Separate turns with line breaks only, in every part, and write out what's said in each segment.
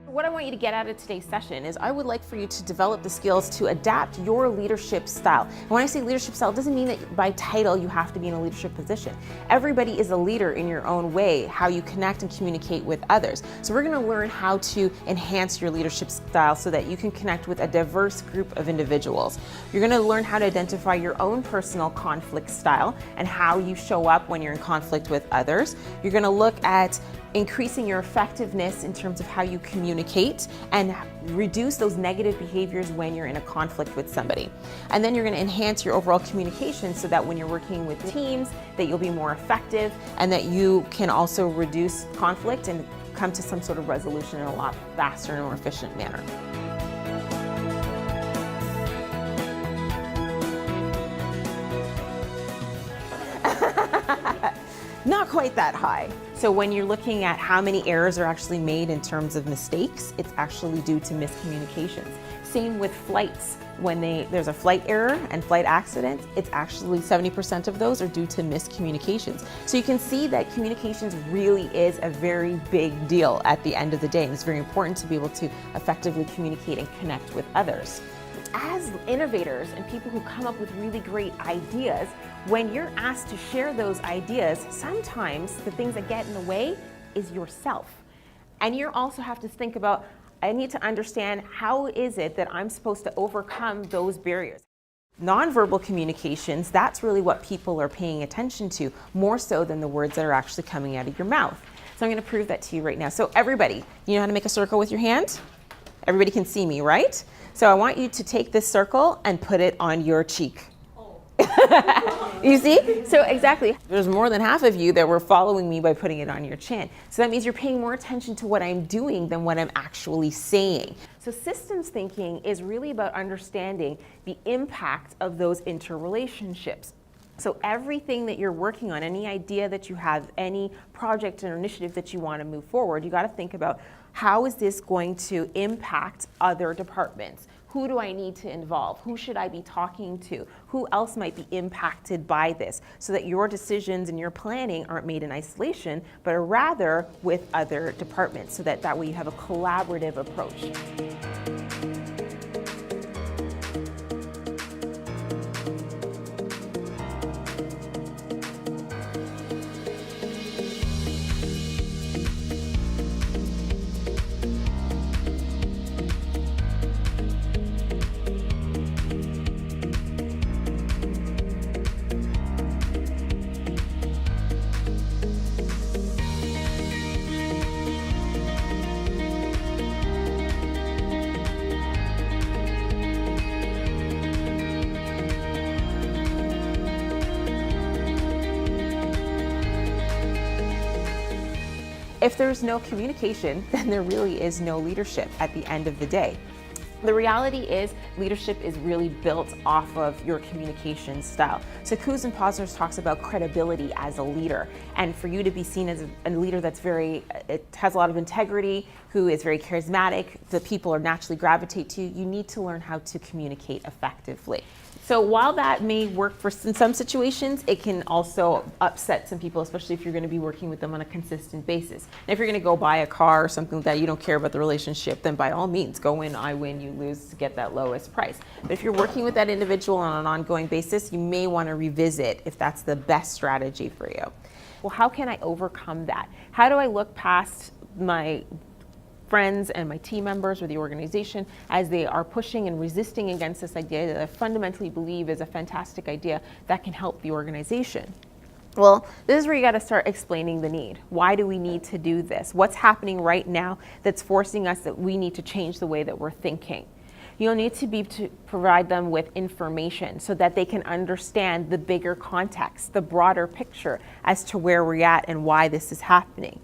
What I want you to get out of today's session is I would like for you to develop the skills to adapt your leadership style. And when I say leadership style, it doesn't mean that by title you have to be in a leadership position. Everybody is a leader in your own way, how you connect and communicate with others. So we're going to learn how to enhance your leadership style so that you can connect with a diverse group of individuals. You're going to learn how to identify your own personal conflict style and how you show up when you're in conflict with others. You're going to look at increasing your effectiveness in terms of how you communicate and reduce those negative behaviors when you're in a conflict with somebody. And then you're going to enhance your overall communication so that when you're working with teams, that you'll be more effective and that you can also reduce conflict and come to some sort of resolution in a lot faster and more efficient manner. Not quite that high. So when you're looking at how many errors are actually made in terms of mistakes, it's actually due to miscommunications. Same with flights. When there's a flight error and flight accidents, it's actually 70% of those are due to miscommunications. So you can see that communications really is a very big deal at the end of the day, and it's very important to be able to effectively communicate and connect with others. As innovators and people who come up with really great ideas, when you're asked to share those ideas, sometimes the things that get in the way is yourself. And you also have to think about, I need to understand how is it that I'm supposed to overcome those barriers. Nonverbal communications, that's really what people are paying attention to, more so than the words that are actually coming out of your mouth. So I'm going to prove that to you right now. So everybody, you know how to make a circle with your hand? Everybody can see me, right? So I want you to take this circle and put it on your cheek. You see? So exactly. There's more than half of you that were following me by putting it on your chin. So that means you're paying more attention to what I'm doing than what I'm actually saying. So systems thinking is really about understanding the impact of those interrelationships. So everything that you're working on, any idea that you have, any project or initiative that you want to move forward, you got to think about how is this going to impact other departments? Who do I need to involve? Who should I be talking to? Who else might be impacted by this? So that your decisions and your planning aren't made in isolation, but are rather with other departments, so that way you have a collaborative approach. If there's no communication, then there really is no leadership at the end of the day. The reality is leadership is really built off of your communication style. So Coos and Posner's talks about credibility as a leader, and for you to be seen as a leader that's it has a lot of integrity, who is very charismatic, the people are naturally gravitate to you, you need to learn how to communicate effectively. So while that may work in some situations, it can also upset some people, especially if you're going to be working with them on a consistent basis. And if you're going to go buy a car or something like that, you don't care about the relationship, then by all means, go in, I win, you lose to get that lowest price. But if you're working with that individual on an ongoing basis, you may want to revisit if that's the best strategy for you. Well, how can I overcome that? How do I look past my friends and my team members or the organization as they are pushing and resisting against this idea that I fundamentally believe is a fantastic idea that can help the organization? Well, this is where you got to start explaining the need. Why do we need to do this? What's happening right now that's forcing us that we need to change the way that we're thinking? You'll need to provide them with information so that they can understand the bigger context, the broader picture as to where we're at and why this is happening.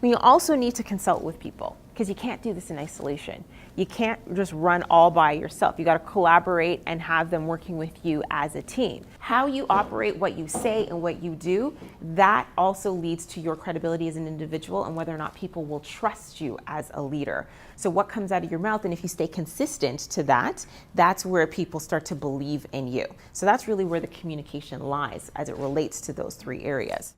We also need to consult with people, because you can't do this in isolation. You can't just run all by yourself. You got to collaborate and have them working with you as a team. How you operate, what you say, and what you do, that also leads to your credibility as an individual and whether or not people will trust you as a leader. So what comes out of your mouth, and if you stay consistent to that, that's where people start to believe in you. So that's really where the communication lies as it relates to those three areas.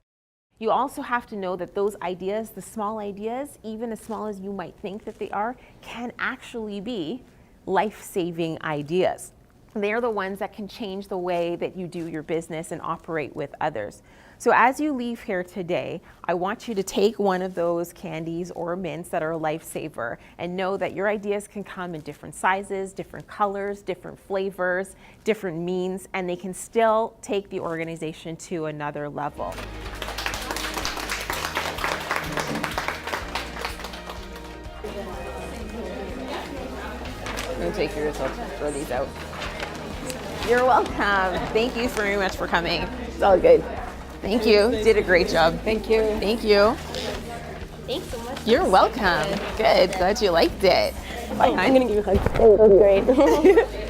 You also have to know that those ideas, the small ideas, even as small as you might think that they are, can actually be life-saving ideas. They're the ones that can change the way that you do your business and operate with others. So as you leave here today, I want you to take one of those candies or mints that are a lifesaver and know that your ideas can come in different sizes, different colors, different flavors, different means, and they can still take the organization to another level. I'm gonna take yours, I'll throw these out. You're welcome. Thank you very much for coming. It's all good. Thank you. Did a great job.
Thank you.
Thank you.
Thanks so much.
You're welcome. Good. Glad you liked it. Bye,
I'm going to give you a hug. That was great.